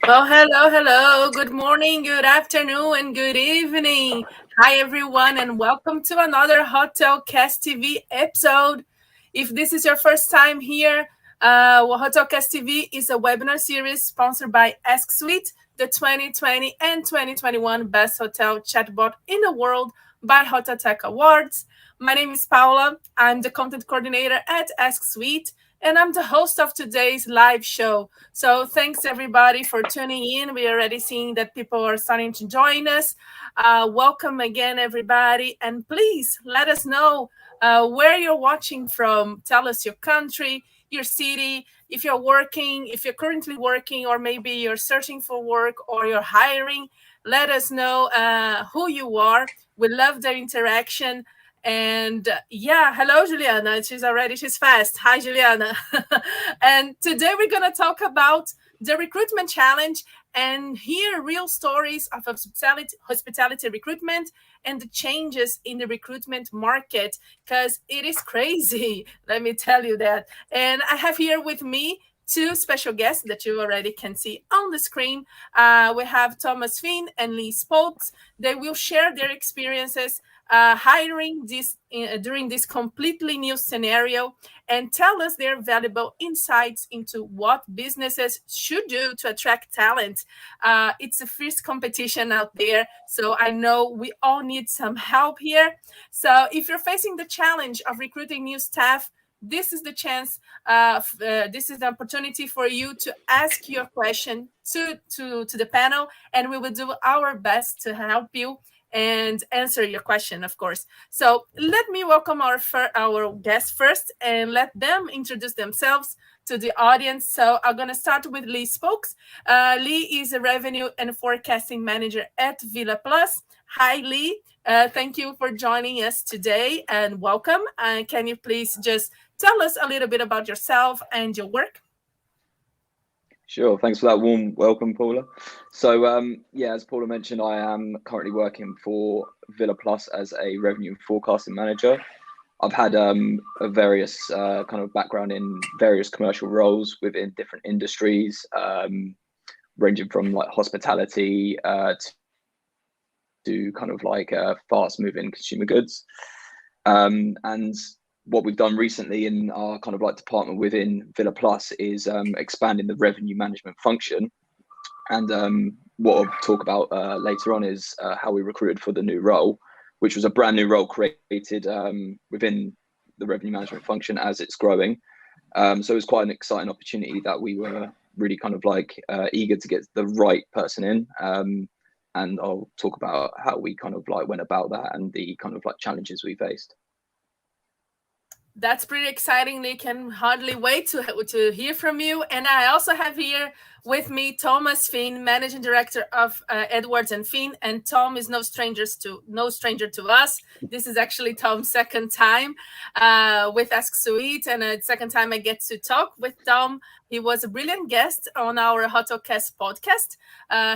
Well, hello, hello. Good morning, good afternoon, and good evening. Hi, everyone, and welcome to another Hotel Cast TV episode. If this is your first time here, Hotel Cast TV is a webinar series sponsored by Ask Suite, the 2020 and 2021 Best Hotel Chatbot in the World by Hotel Tech Awards. My name is Paula. I'm the content coordinator at Ask Suite, and I'm the host of today's live show. So thanks everybody for tuning in. We're already seeing that people are starting to join us. Welcome again, everybody. And please let us know where you're watching from. Tell us your country, your city, if you're working, if you're currently working, or maybe you're searching for work or you're hiring. Let us know who you are. We love the interaction. And hello, Juliana. She's fast. Hi, Juliana. And today we're going to talk about the recruitment challenge and hear real stories of hospitality recruitment and the changes in the recruitment market, because it is crazy. Let me tell you that. And I have here with me two special guests that you already can see on the screen. We have Thomas Finn and Lee Spokes. They will share their experiences hiring during this completely new scenario and tell us their valuable insights into what businesses should do to attract talent. It's a fierce competition out there, so I know we all need some help here. So if you're facing the challenge of recruiting new staff, this is the chance, this is the opportunity for you to ask your question to the panel, and we will do our best to help you and answer your question, of course. So let me welcome our guests first and let them introduce themselves to the audience. So I'm going to start with Lee Spokes. Lee is a revenue and forecasting manager at Villa Plus. Hi, Lee. Thank you for joining us today and welcome. Can you please just tell us a little bit about yourself and your work? Sure. Thanks for that warm welcome, Paula. So, as Paula mentioned, I am currently working for Villa Plus as a revenue and forecasting manager. I've had a various kind of background in various commercial roles within different industries, ranging from like hospitality to kind of like fast-moving consumer goods. And what we've done recently in our kind of like department within Villa Plus is expanding the revenue management function. And what I'll talk about later on is how we recruited for the new role, which was a brand new role created within the revenue management function as it's growing. So it was quite an exciting opportunity that we were really kind of like eager to get the right person in. And I'll talk about how we kind of like went about that and the kind of like challenges we faced. That's pretty exciting. They can hardly wait to hear from you. And I also have here with me Thomas Finn, managing director of Edwards and Finn. And Tom is no stranger to us. This is actually Tom's second time with Ask Suite, and a second time I get to talk with Tom. He was a brilliant guest on our HotelCast podcast.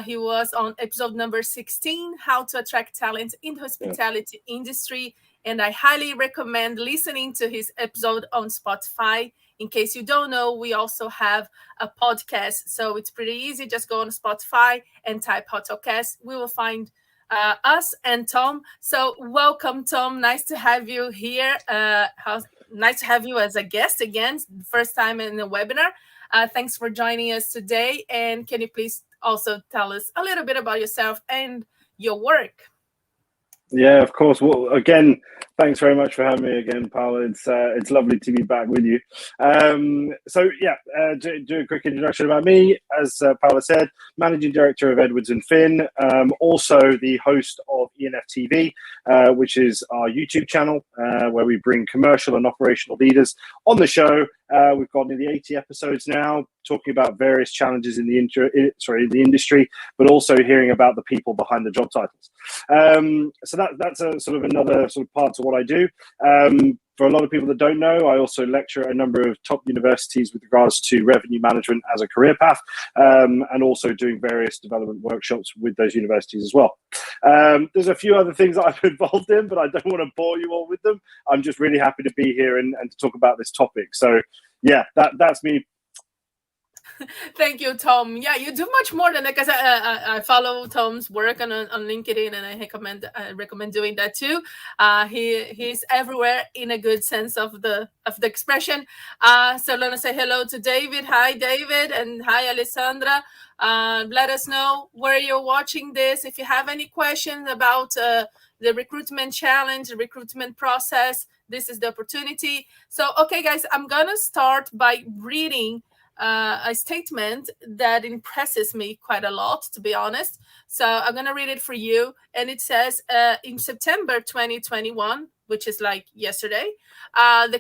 He was on episode number 16, How to Attract Talent in the Hospitality Industry. And I highly recommend listening to his episode on Spotify. In case you don't know, we also have a podcast. So it's pretty easy. Just go on Spotify and type HotelCast. We will find us and Tom. So welcome, Tom. Nice to have you here. Nice to have you as a guest again. First time in the webinar. Thanks for joining us today. And can you please also tell us a little bit about yourself and your work? Yeah, of course. Well, again, thanks very much for having me again, Paula. It's lovely to be back with you. Do a quick introduction about me. As Paula said, Managing Director of Edwards and Finn, also the host of ENF TV, which is our YouTube channel, where we bring commercial and operational leaders on the show. We've got nearly 80 episodes now, talking about various challenges in the industry, but also hearing about the people behind the job titles. So that's a sort of another sort of part to what I do. For a lot of people that don't know, I also lecture at a number of top universities with regards to revenue management as a career path, and also doing various development workshops with those universities as well. There's a few other things that I'm involved in, but I don't want to bore you all with them. I'm just really happy to be here and to talk about this topic. So yeah, that's me. Thank you, Tom. Yeah, you do much more than that because I follow Tom's work on LinkedIn, and I recommend doing that too. He's everywhere in a good sense of the expression. So let us say hello to David. Hi, David, and hi, Alessandra. Let us know where you're watching this. If you have any questions about the recruitment challenge, the recruitment process, this is the opportunity. So, okay, guys, I'm gonna start by reading a statement that impresses me quite a lot, to be honest. So I'm going to read it for you. And it says, in September 2021, which is like yesterday, the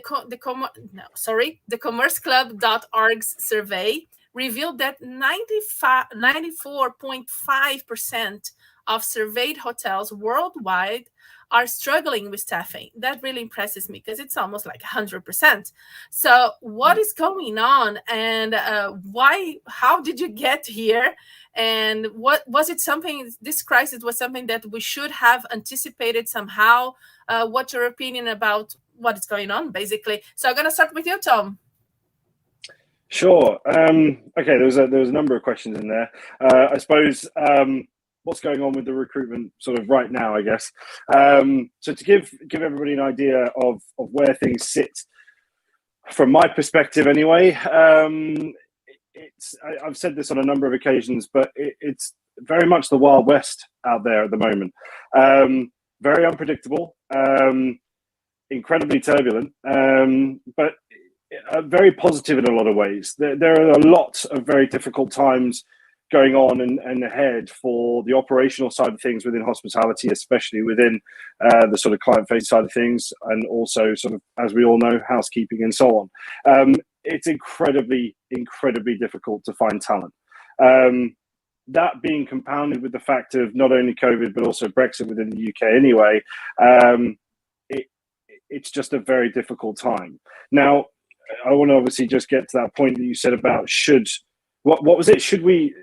commerceclub.org's survey revealed that 94.5% of surveyed hotels worldwide are struggling with staffing. That really impresses me because it's almost like 100%. So what is going on, and why? How did you get here? And what was it? Something, this crisis was something that we should have anticipated somehow? What's your opinion about what is going on, basically? So I'm gonna start with you, Tom. Sure. Okay. There was a number of questions in there. I suppose what's going on with the recruitment sort of right now, I guess. So to give everybody an idea of where things sit from my perspective, anyway. I've said this on a number of occasions, but it's very much the Wild West out there at the moment. Very unpredictable, incredibly turbulent, but very positive in a lot of ways. There are a lot of very difficult times going on and ahead for the operational side of things within hospitality, especially within the sort of client-facing side of things, and also sort of, as we all know, housekeeping and so on. It's incredibly difficult to find talent. That being compounded with the fact of not only COVID, but also Brexit within the UK anyway, it's just a very difficult time. Now, I want to obviously just get to that point that you said about what was it? Should we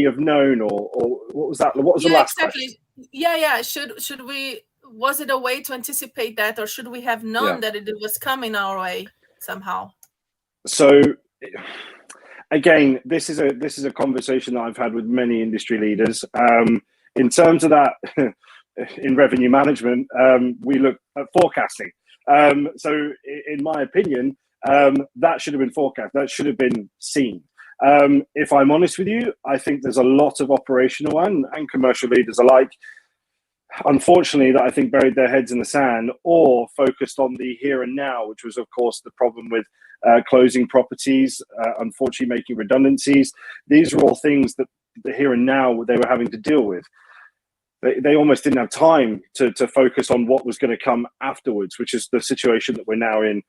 have known, or what was that? What was the last question? Yeah. Should we? Was it a way to anticipate that, or should we have known that it was coming our way somehow? So, again, this is a conversation that I've had with many industry leaders. In terms of that, in revenue management, we look at forecasting. So, in my opinion, that should have been forecast. That should have been seen. If I'm honest with you, I think there's a lot of operational and commercial leaders alike, unfortunately, that I think buried their heads in the sand or focused on the here and now, which was, of course, the problem with closing properties, unfortunately making redundancies. These are all things that the here and now they were having to deal with. They almost didn't have time to focus on what was going to come afterwards, which is the situation that we're now in.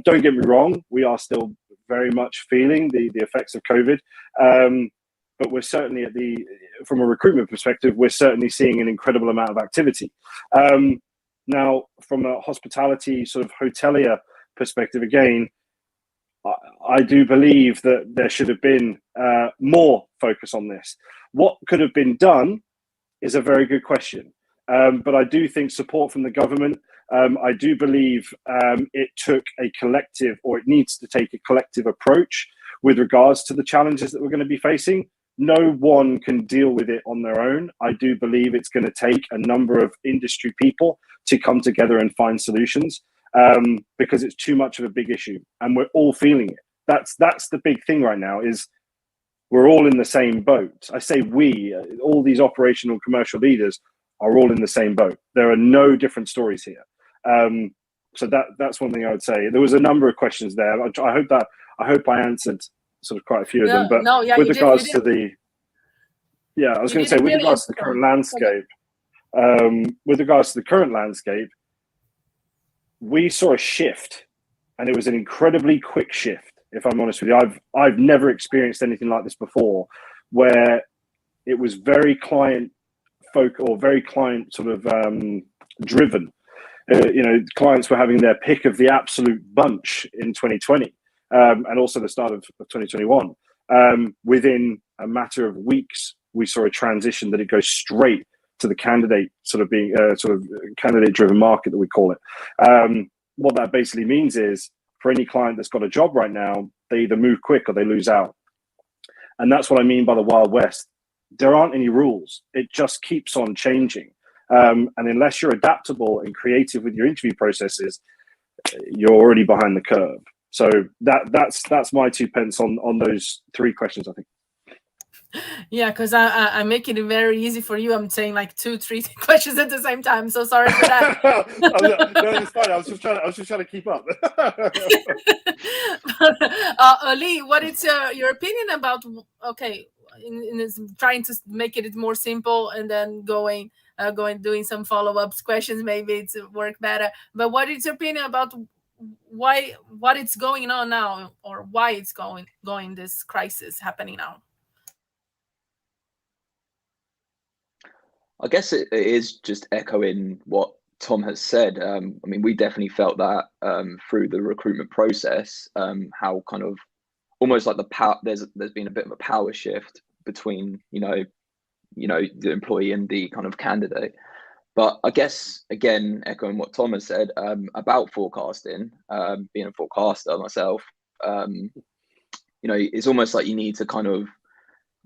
Don't get me wrong, we are still very much feeling the effects of COVID, but we're certainly from a recruitment perspective, we're certainly seeing an incredible amount of activity. Now, from a hospitality sort of hotelier perspective, again, I do believe that there should have been more focus on this. What could have been done is a very good question. But I do think support from the government, I do believe it took a collective, or it needs to take a collective approach with regards to the challenges that we're going to be facing. No one can deal with it on their own. I do believe it's going to take a number of industry people to come together and find solutions, because it's too much of a big issue and we're all feeling it. That's the big thing right now, is we're all in the same boat. I say we, all these operational commercial leaders are all in the same boat. There are no different stories here. So that's one thing I would say. There was a number of questions there. I hope I answered sort of quite a few of them. But with regards to the current landscape, we saw a shift, and it was an incredibly quick shift. If I'm honest with you, I've never experienced anything like this before, where it was very client sort of driven. Clients were having their pick of the absolute bunch in 2020, and also the start of 2021. Within a matter of weeks, we saw a transition that it goes straight to the candidate sort of being candidate-driven market that we call it. What that basically means is, for any client that's got a job right now, they either move quick or they lose out. And that's what I mean by the Wild West. There aren't any rules. It just keeps on changing. And unless you're adaptable and creative with your interview processes, you're already behind the curve. So that's my 2 pence on those 3 questions, I think. Yeah, because I'm making it very easy for you. I'm saying like 2-3 questions at the same time. So sorry for that. No, it's fine. I was just trying to keep up. Lee, what is your opinion about? Okay, in trying to make it more simple and then going doing some follow-ups questions. Maybe it's work better. But what is your opinion about what it's going on now, or why it's going this crisis happening now? I guess it is just echoing what Tom has said. I mean, we definitely felt that through the recruitment process, how kind of almost like the power, there's been a bit of a power shift between the the employee and the kind of candidate. But I guess, again, echoing what Tom has said about forecasting, being a forecaster myself, it's almost like you need to kind of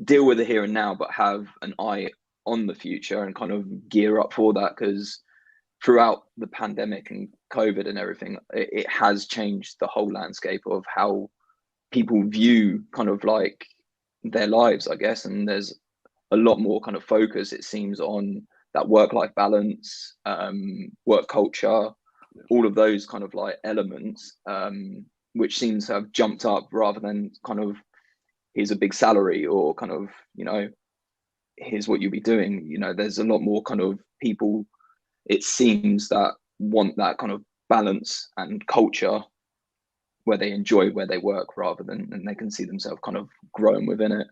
deal with the here and now, but have an eye on the future and kind of gear up for that, because throughout the pandemic and COVID and everything, it has changed the whole landscape of how people view kind of like their lives, I guess. And there's a lot more kind of focus, it seems, on that work-life balance, work culture, all of those kind of like elements, which seems to have jumped up rather than kind of here's a big salary or kind of, here's what you'll be doing. There's a lot more kind of people, it seems, that want that kind of balance and culture where they enjoy where they work rather than, and they can see themselves kind of growing within it.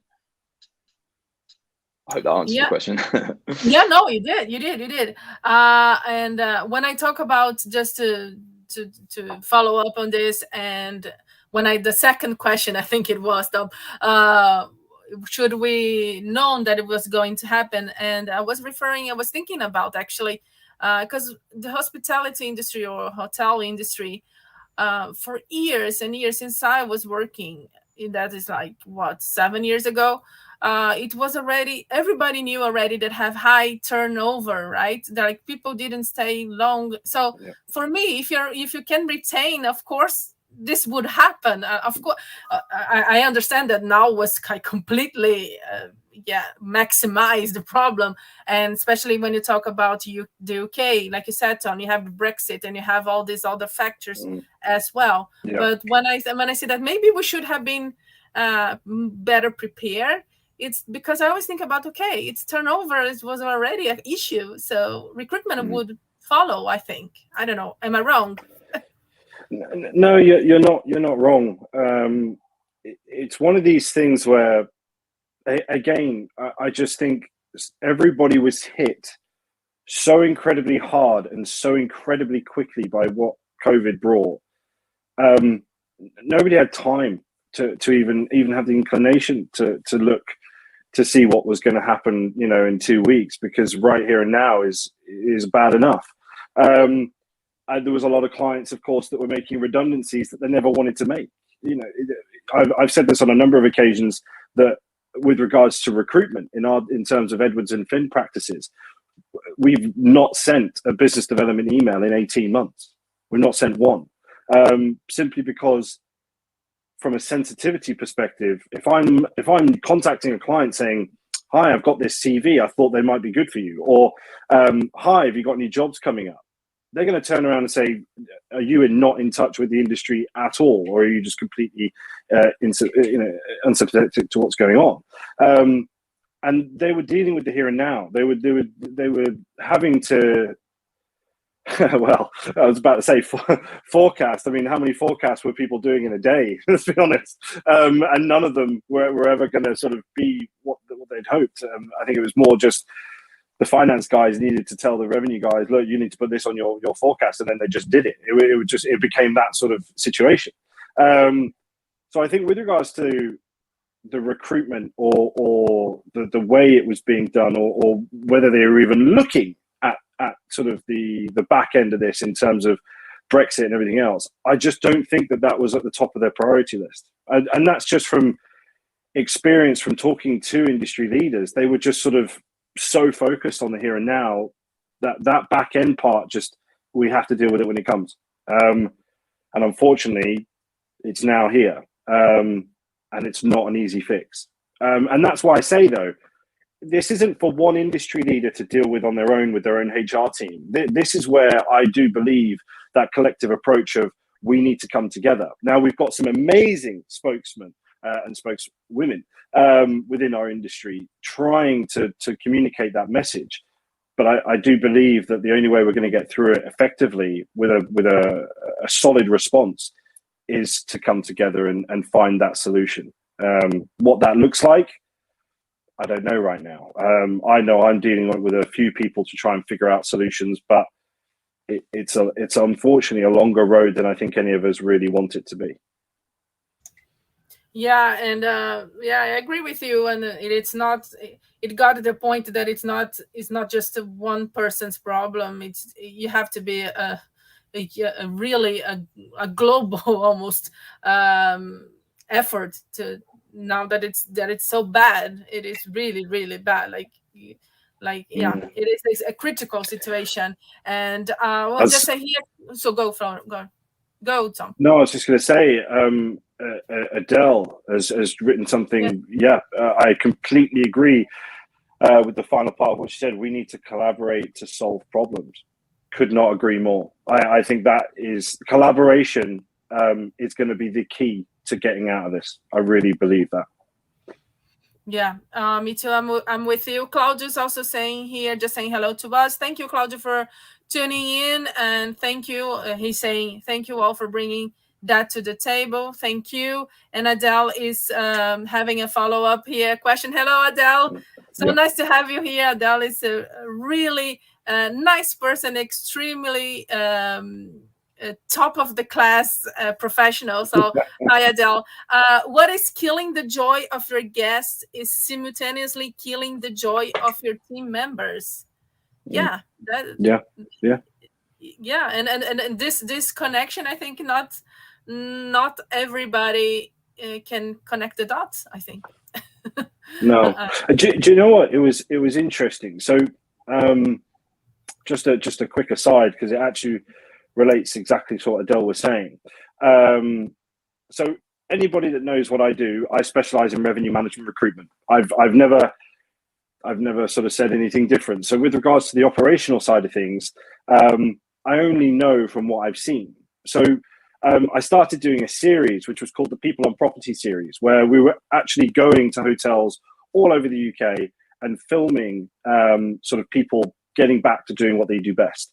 I hope that answers the question. Yeah, no, you did. And when I talk about, just to follow up on this, and the second question, I think it was, Tom, should we known that it was going to happen? And I was thinking about, actually, because the hospitality industry or hotel industry, for years and years since I was working, that is like, what, 7 years ago, it was already, everybody knew already that have high turnover, right? Like, people didn't stay long. So yeah, for me, if you can retain, of course this would happen. Of course, I understand that now was completely maximize the problem, and especially when you talk about the UK, like you said, Tom, you have the Brexit and you have all these other factors as well. Yeah. But when I see that maybe we should have been better prepared, it's because I always think about, okay, it's turnover, it was already an issue, so recruitment would follow, I think. I don't know, am I wrong? No, you're not wrong. It's one of these things where, again, I just think everybody was hit so incredibly hard and so incredibly quickly by what COVID brought. Nobody had time to even have the inclination to look to see what was going to happen, in 2 weeks, because right here and now is bad enough. There was a lot of clients, of course, that were making redundancies that they never wanted to make. I've said this on a number of occasions, that with regards to recruitment in terms of Edwards and Finn practices, we've not sent a business development email in 18 months. We've not sent one, simply because, from a sensitivity perspective, if I'm contacting a client saying, "Hi, I've got this CV, I thought they might be good for you," or "Hi, have you got any jobs coming up?" They're going to turn around and say, "Are you not in touch with the industry at all, or are you just completely unsympathetic to what's going on?" And they were dealing with the here and now. They were having to. Well, I was about to say forecast. I mean, how many forecasts were people doing in a day? Let's be honest. And none of them were ever going to sort of be what they'd hoped. I think it was more just the finance guys needed to tell the revenue guys, "Look, you need to put this on your forecast," and then they just did it. It became that sort of situation. So I think with regards to the recruitment or the way it was being done, or whether they were even looking at sort of the back end of this in terms of Brexit and everything else, I just don't think that was at the top of their priority list. And that's just from experience from talking to industry leaders, they were just sort of so focused on the here and now that back end part, just we have to deal with it when it comes. And unfortunately, it's now here, and it's not an easy fix. And that's why I say, though, this isn't for one industry leader to deal with on their own with their own HR team. This is where I do believe that collective approach of we need to come together. Now, we've got some amazing spokesmen and spokeswomen within our industry trying to communicate that message. But I do believe that the only way we're going to get through it effectively with a solid response is to come together and find that solution. What that looks like, I don't know right now. I know I'm dealing with a few people to try and figure out solutions, but it's unfortunately a longer road than I think any of us really want it to be. Yeah, and I agree with you. And it's not. It got to the point that it's not just one person's problem. You have to be a really a global almost effort to. Now that it's so bad, it is really bad. Yeah, it is a critical situation. And well, just say here. So go, Tom. No, I was just going to say, Adele has written something. Yeah, I completely agree with the final part of what she said. We need to collaborate to solve problems. Could not agree more. I think that is collaboration is going to be the key to getting out of this. I really believe that. Yeah, me too. I'm with you. Claudio's also saying here, just saying hello to us. Thank you, Claudio, for tuning in, and thank you. He's saying thank you all for bringing that to the table. Thank you. And Adele is having a follow-up here question. Hello, Adele. So nice to have you here. Adele is a really nice person, extremely top of the class professional. So hi, Adele. What is killing the joy of your guests is simultaneously killing the joy of your team members. Yeah. And this connection, I think not everybody can connect the dots, I think. No. Do you know what? It was interesting. So just a quick aside, because it actually relates exactly to what Adele was saying. So anybody that knows what I do, I specialize in revenue management recruitment. I've never sort of said anything different. So with regards to the operational side of things, I only know from what I've seen. So I started doing a series which was called the People on Property series, where we were actually going to hotels all over the UK and filming sort of people getting back to doing what they do best.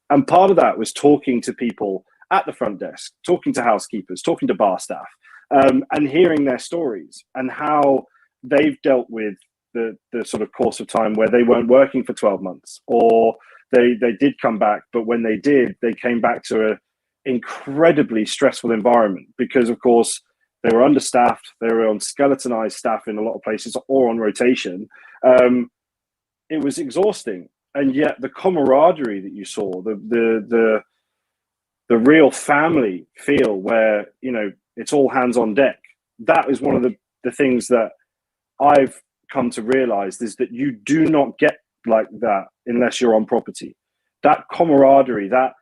And part of that was talking to people at the front desk, talking to housekeepers, talking to bar staff, and hearing their stories and how they've dealt with the sort of course of time where they weren't working for 12 months, or they did come back, but when they did, they came back to an incredibly stressful environment because, of course, they were understaffed, they were on skeletonized staff in a lot of places or on rotation. It was exhausting. And yet the camaraderie that you saw, the real family feel where, you know, it's all hands on deck. That is one of the things that I've come to realize, is that you do not get like that unless you're on property. That camaraderie, that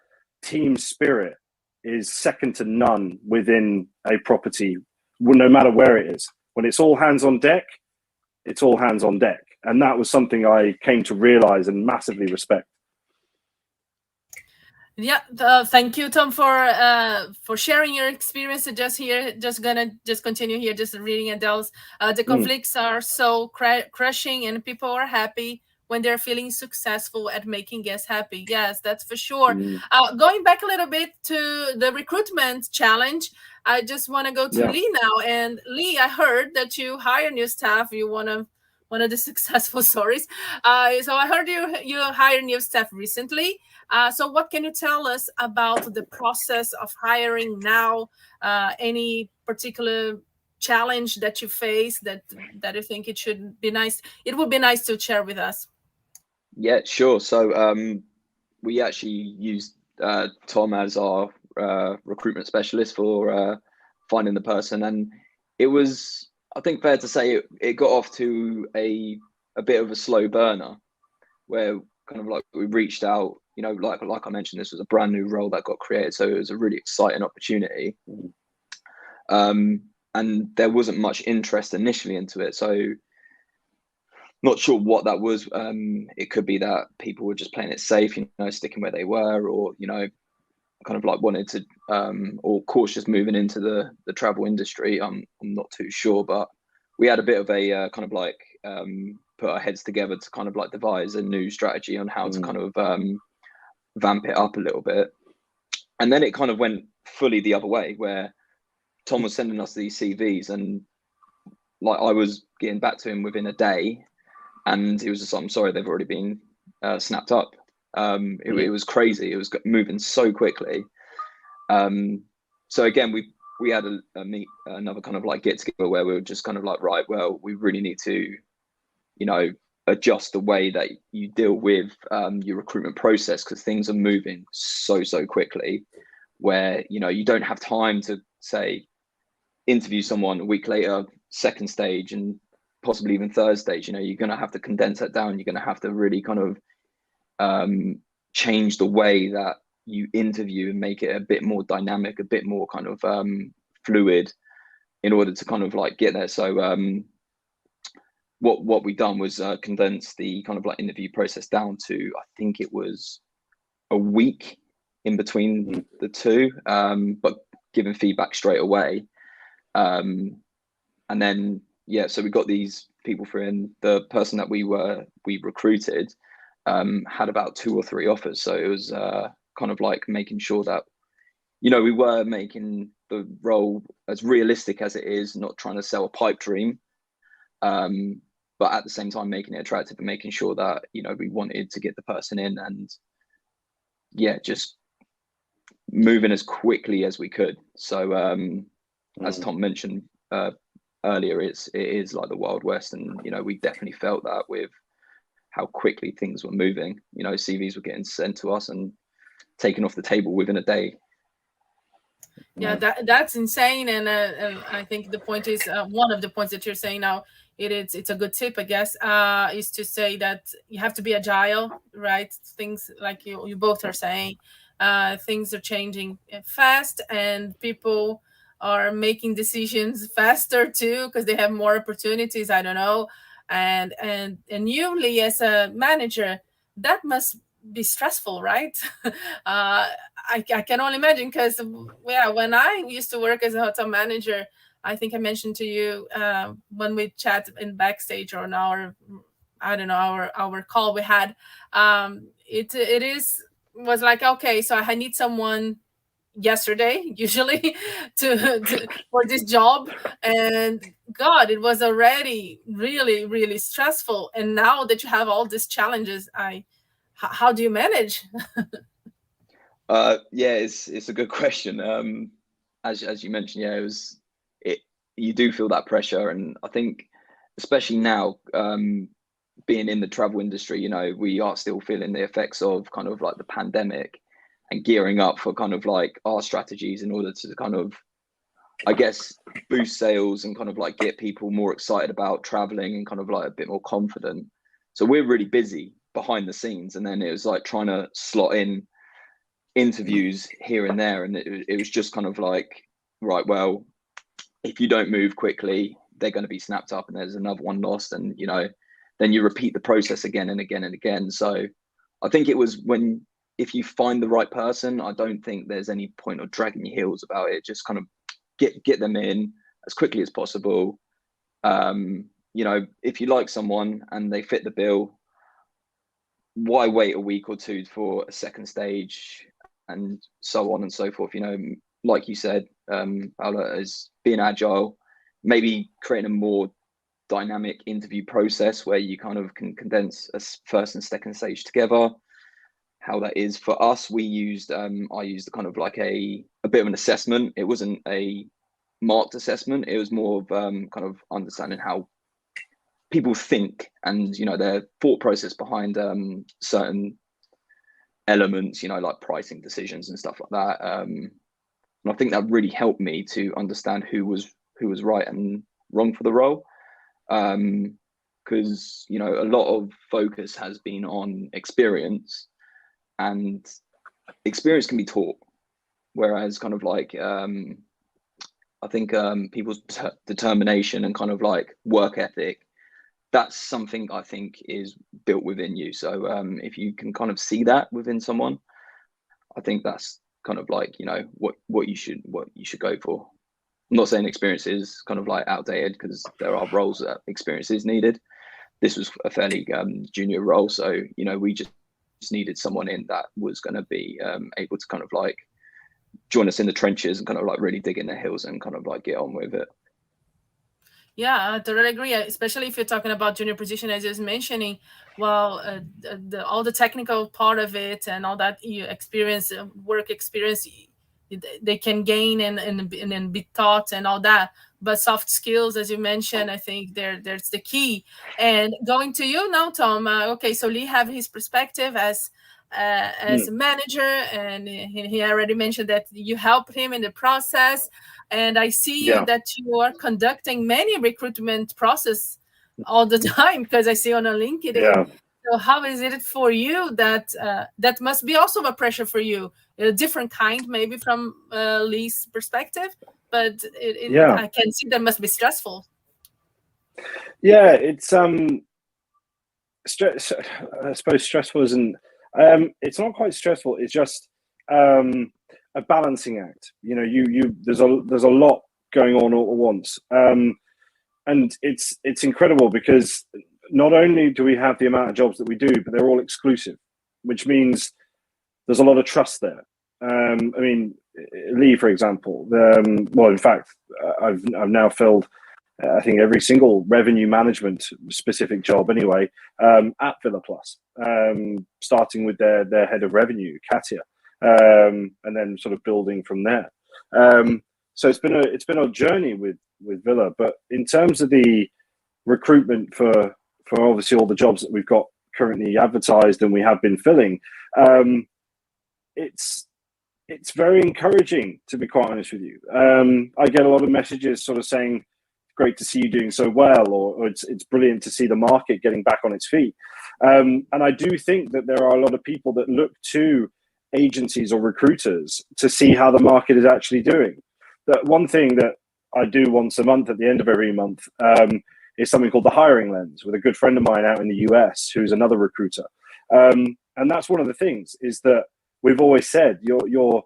team spirit is second to none within a property, no matter where it is. When it's all hands on deck, it's all hands on deck. And that was something I came to realize and massively respect. Yeah, thank you, Tom, for sharing your experience. Just continue here, just reading Adele's. The conflicts are so crushing, and people are happy when they're feeling successful at making guests happy. Yes, that's for sure. Going back a little bit to the recruitment challenge, I just want to go to Lee now. And Lee, I heard that you hire new staff. You want to one of the successful stories. So I heard you hired new staff recently. So what can you tell us about the process of hiring now? Any particular challenge that you face that you think it would be nice to share with us? Yeah, sure. So we actually used Tom as our recruitment specialist for finding the person, and it was, I think fair to say it got off to a bit of a slow burner, where kind of like we reached out, you know, like I mentioned, this was a brand new role that got created, so it was a really exciting opportunity. And there wasn't much interest initially into it, so not sure what that was. It could be that people were just playing it safe, you know, sticking where they were, or, you know, kind of like wanted to, or cautious moving into the travel industry. I'm not too sure, but we had a bit of a kind of like put our heads together to kind of like devise a new strategy on how to kind of vamp it up a little bit. And then it kind of went fully the other way, where Tom was sending us these CVs, and like I was getting back to him within a day, and it was just, I'm sorry, they've already been snapped up. It was crazy. It was moving so quickly. So again, we had another kind of like get together where we were just kind of like, right, well, we really need to, you know, adjust the way that you deal with your recruitment process, because things are moving so quickly, where, you know, you don't have time to say interview someone a week later, second stage, and possibly even third stage. You know, you're going to have to condense that down. You're going to have to really kind of change the way that you interview and make it a bit more dynamic, a bit more kind of fluid, in order to kind of like get there. So what we done was condense the kind of like interview process down to, I think it was a week in between the two, but giving feedback straight away. And then, yeah, so we got these people through, and the person that we recruited had about 2 or 3 offers. So it was kind of like making sure that, you know, we were making the role as realistic as it is, not trying to sell a pipe dream, but at the same time making it attractive and making sure that, you know, we wanted to get the person in, and yeah, just moving as quickly as we could. So as Tom mentioned earlier, it is like the Wild West, and, you know, we definitely felt that with how quickly things were moving. You know, CVs were getting sent to us and taken off the table within a day. Yeah, that's insane. And I think the point is, one of the points that you're saying now, it's a good tip, I guess, is to say that you have to be agile, right? Things like you both are saying, things are changing fast, and people are making decisions faster too, because they have more opportunities. I don't know. And newly as a manager, that must be stressful, right? I can only imagine, because yeah, when I used to work as a hotel manager, I think I mentioned to you when we chat in backstage, or in our, I don't know, our call we had, was like, okay, so I need someone yesterday usually to for this job, and God, it was already really stressful. And now that you have all these challenges, how do you manage? Yeah, it's a good question. As you mentioned, yeah, you do feel that pressure, and I think especially now, being in the travel industry, you know, we are still feeling the effects of kind of like the pandemic, and gearing up for kind of like our strategies in order to kind of, I guess, boost sales and kind of like get people more excited about traveling and kind of like a bit more confident. So we're really busy behind the scenes, and then it was like trying to slot in interviews here and there, and it was just kind of like, right, well, if you don't move quickly, they're going to be snapped up, and there's another one lost, and, you know, then you repeat the process again and again and again. So I think it was if you find the right person, I don't think there's any point of dragging your heels about it. Just kind of get them in as quickly as possible. You know, if you like someone and they fit the bill, why wait a week or two for a second stage, and so on and so forth? You know, like you said, Paula, is being agile, maybe creating a more dynamic interview process where you kind of can condense a first and second stage together. How that is for us, I used kind of like a bit of an assessment. It wasn't a marked assessment. It was more of kind of understanding how people think, and, you know, their thought process behind certain elements, you know, like pricing decisions and stuff like that. And I think that really helped me to understand who was right, and wrong for the role. Because you know, a lot of focus has been on experience, and experience can be taught, whereas kind of like I think people's determination and kind of like work ethic, that's something I think is built within you. So if you can kind of see that within someone, I think that's kind of like, you know, what you should go for. I'm not saying experience is kind of like outdated, because there are roles that experience is needed. This was a fairly junior role, so you know, we just needed someone in that was going to be able to kind of like join us in the trenches and kind of like really dig in the hills and kind of like get on with it. Yeah, I totally agree. Especially if you're talking about junior position, as you was mentioning. Well, all the technical part of it and all that you experience, work experience, they can gain and be taught and all that. But soft skills, as you mentioned, I think there's the key. And going to you now, Tom. Okay, so Lee have his perspective as a manager, and he already mentioned that you helped him in the process. And I see you that you are conducting many recruitment process all the time, because I see on a LinkedIn. Yeah. So how is it for you that that must be also a pressure for you, a different kind maybe from Lee's perspective, but I can see that must be stressful. Yeah, it's I suppose stressful isn't. It's not quite stressful. It's just a balancing act. You know, there's a lot going on all at once, and it's incredible, because not only do we have the amount of jobs that we do, but they're all exclusive, which means there's a lot of trust there. I mean, Lee, for example, well, in fact, I've now filled, I think, every single revenue management specific job anyway, at Villa Plus, starting with their head of revenue, Katia, and then sort of building from there. So it's been a journey with Villa, but in terms of the recruitment for obviously all the jobs that we've got currently advertised and we have been filling, it's very encouraging, to be quite honest with you. I get a lot of messages sort of saying, great to see you doing so well, or it's brilliant to see the market getting back on its feet. And I do think that there are a lot of people that look to agencies or recruiters to see how the market is actually doing. That one thing that I do once a month at the end of every month is something called the hiring lens, with a good friend of mine out in the US who's another recruiter. And that's one of the things, is that we've always said your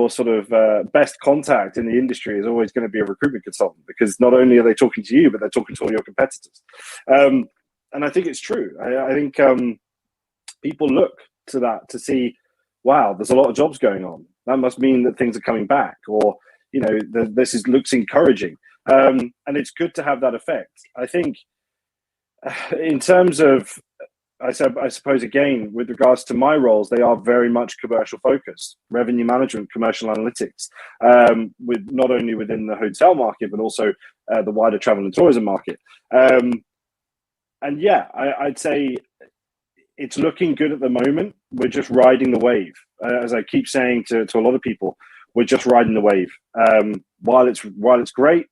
sort of best contact in the industry is always going to be a recruitment consultant, because not only are they talking to you, but they're talking to all your competitors. And I think it's true. I think people look to that to see, wow, there's a lot of jobs going on. That must mean that things are coming back, or, you know, this looks encouraging. And it's good to have that effect. I think in terms of, I suppose, again, with regards to my roles, they are very much commercial focused, revenue management, commercial analytics, with not only within the hotel market, but also the wider travel and tourism market. And yeah, I'd say it's looking good at the moment. We're just riding the wave. As I keep saying to a lot of people, we're just riding the wave. While it's great,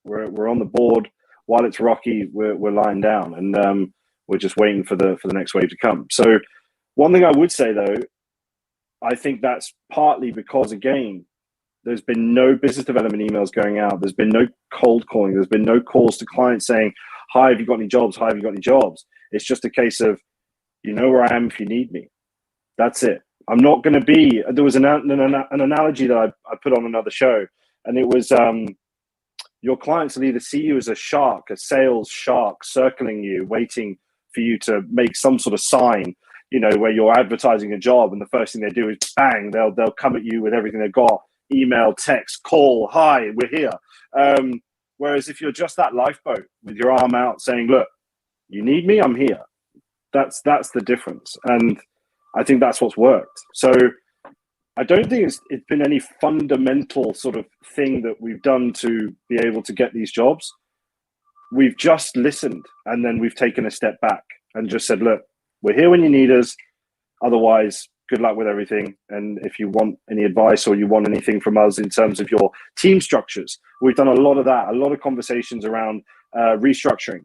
we're on the board. While it's rocky, we're lying down, and we're just waiting for the next wave to come. So one thing I would say, though, I think that's partly because, again, there's been no business development emails going out. There's been no cold calling. There's been no calls to clients saying, hi, have you got any jobs? Hi, have you got any jobs? It's just a case of, you know where I am if you need me. That's it. I'm not going to be, there was an analogy that I put on another show, and it was, your clients will either see you as a shark, a sales shark circling you, waiting for you to make some sort of sign, you know, where you're advertising a job, and the first thing they do is bang, they'll come at you with everything they've got, email, text, call, hi, we're here. Whereas if you're just that lifeboat with your arm out saying, look, you need me, I'm here. That's the difference. And I think that's what's worked. So I don't think it's been any fundamental sort of thing that we've done to be able to get these jobs. We've just listened, and then we've taken a step back and just said, look, we're here when you need us. Otherwise, good luck with everything. And if you want any advice or you want anything from us in terms of your team structures, we've done a lot of that, a lot of conversations around restructuring,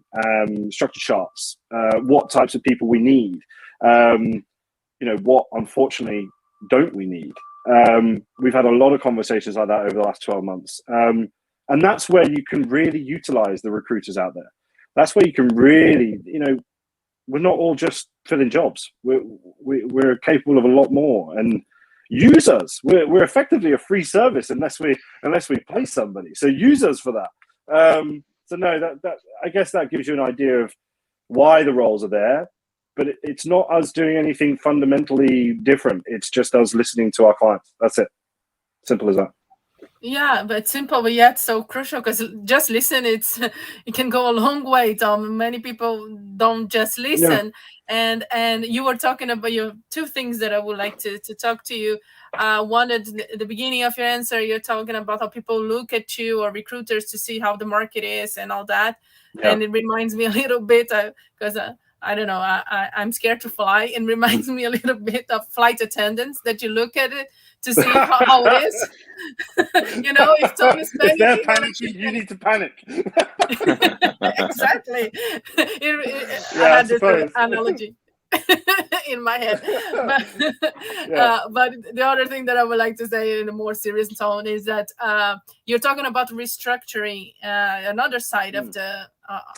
structure charts, what types of people we need, what unfortunately don't we need. We've had a lot of conversations like that over the last 12 months. And that's where you can really utilize the recruiters out there. That's where you can really, we're not all just filling jobs. We're capable of a lot more, and use us. We're effectively a free service unless we pay somebody. So use us for that. So no, that I guess that gives you an idea of why the roles are there, but it's not us doing anything fundamentally different. It's just us listening to our clients. That's it. Simple as that. Yeah, but simple, but yet so crucial, because just listen, it can go a long way, Tom. Many people don't just listen. Yeah. And you were talking about your two things that I would like to talk to you. One, at the beginning of your answer, you're talking about how people look at you or recruiters to see how the market is and all that. Yeah. And it reminds me a little bit, because I don't know, I'm scared to fly, and reminds me a little bit of flight attendants, that you look at it to see how it is. If Tom is panicking, if they're panicking, you need to panic. Exactly. I had this analogy in my head. But the other thing that I would like to say in a more serious tone is that you're talking about restructuring another side of the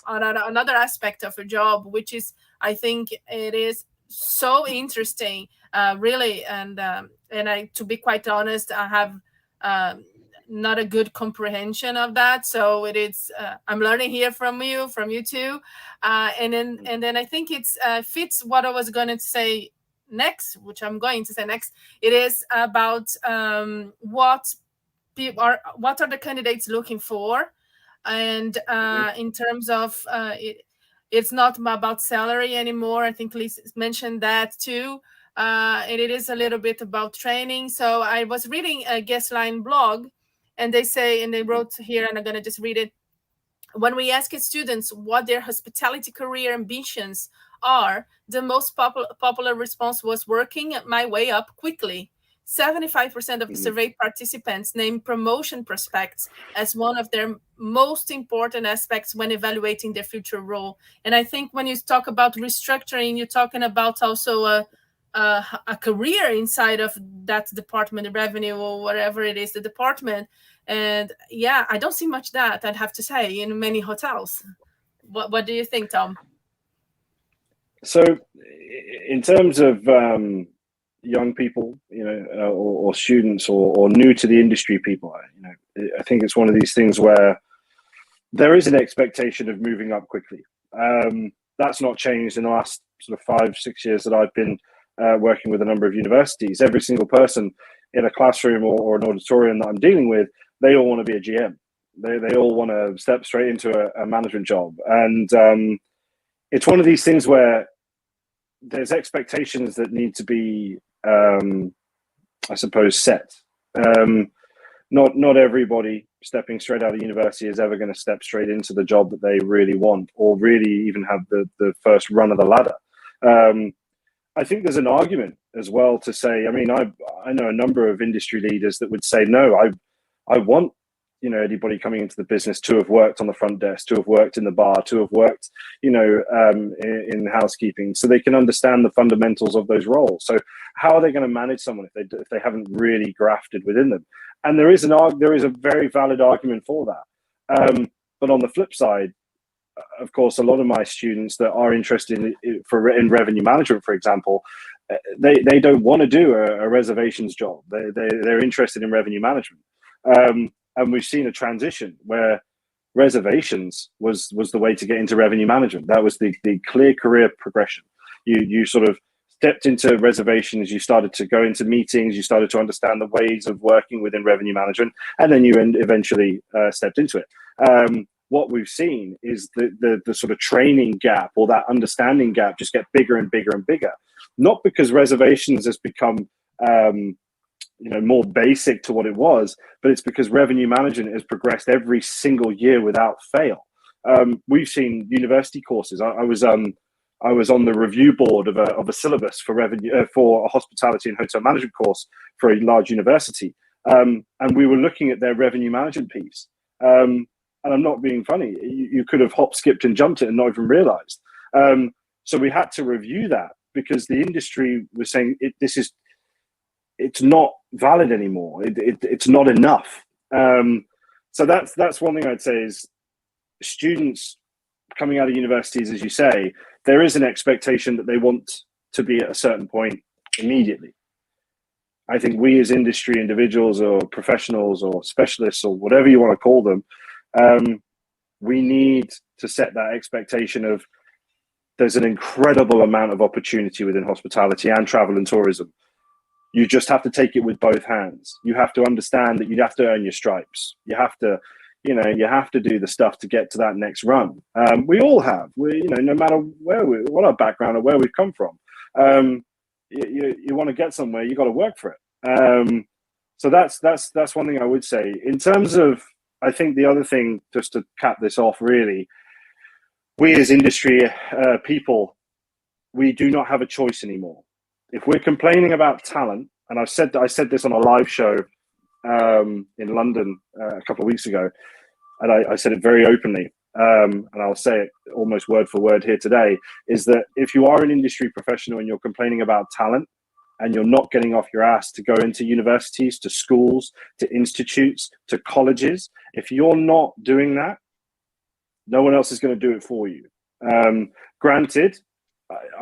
another aspect of a job, which is, I think it is so interesting, really. And I, to be quite honest, I have not a good comprehension of that. So it is, I'm learning here from you too. And then I think it's fits what I was going to say next, which I'm going to say next. It is about what are the candidates looking for, and in terms of it's not about salary anymore. I think Lisa mentioned that too. And it is a little bit about training. So I was reading a Guestline blog, and they wrote here, and I'm going to just read it. When we ask students what their hospitality career ambitions are, the most popular response was working my way up quickly. 75% of the survey participants named promotion prospects as one of their most important aspects when evaluating their future role. And I think when you talk about restructuring, you're talking about also a career inside of that department, the revenue or whatever it is, the department. And yeah, I don't see much that, I'd have to say, in many hotels. What do you think, Tom? So in terms of young people, or students or new to the industry people, I think it's one of these things where there is an expectation of moving up quickly. That's not changed in the last sort of 5-6 years that I've been working with a number of universities. Every single person in a classroom or an auditorium that I'm dealing with, they all want to be a GM. They all want to step straight into a management job. And it's one of these things where there's expectations that need to be, I suppose, set. Not everybody stepping straight out of university is ever going to step straight into the job that they really want, or really even have the first run of the ladder. I think there's an argument as well to say, I know a number of industry leaders that would say, no, I want, anybody coming into the business to have worked on the front desk, to have worked in the bar, to have worked, in housekeeping, so they can understand the fundamentals of those roles. So how are they going to manage someone if they haven't really grafted within them? And there is a very valid argument for that. But on the flip side, of course, a lot of my students that are interested in revenue management, for example, they don't want to do a reservations job. They're interested in revenue management. And we've seen a transition where reservations was the way to get into revenue management. That was the clear career progression. You sort of stepped into reservations, you started to go into meetings, you started to understand the ways of working within revenue management, and then you eventually stepped into it. What we've seen is the sort of training gap, or that understanding gap, just get bigger and bigger and bigger. Not because reservations has become more basic to what it was, but it's because revenue management has progressed every single year without fail. We've seen university courses. I I was on the review board of a syllabus for revenue for a hospitality and hotel management course for a large university, and we were looking at their revenue management piece. And I'm not being funny. You could have hop, skipped, and jumped it and not even realized. So we had to review that because the industry was saying it's not valid anymore. It's not enough. So that's one thing I'd say is students coming out of universities, as you say, there is an expectation that they want to be at a certain point immediately. I think we as industry individuals or professionals or specialists or whatever you want to call them, we need to set that expectation of there's an incredible amount of opportunity within hospitality and travel and tourism. You just have to take it with both hands. You have to understand that you have to earn your stripes. You have to do the stuff to get to that next run. We all have. No matter what our background or where we've come from, you want to get somewhere, you got to work for it. So that's one thing I would say. In terms of, I think the other thing, just to cap this off, really, we as industry people, we do not have a choice anymore. If we're complaining about talent, and I said this on a live show in London a couple of weeks ago, and I said it very openly, and I'll say it almost word for word here today, is that if you are an industry professional and you're complaining about talent and you're not getting off your ass to go into universities, to schools, to institutes, to colleges, if you're not doing that, no one else is going to do it for you. Granted,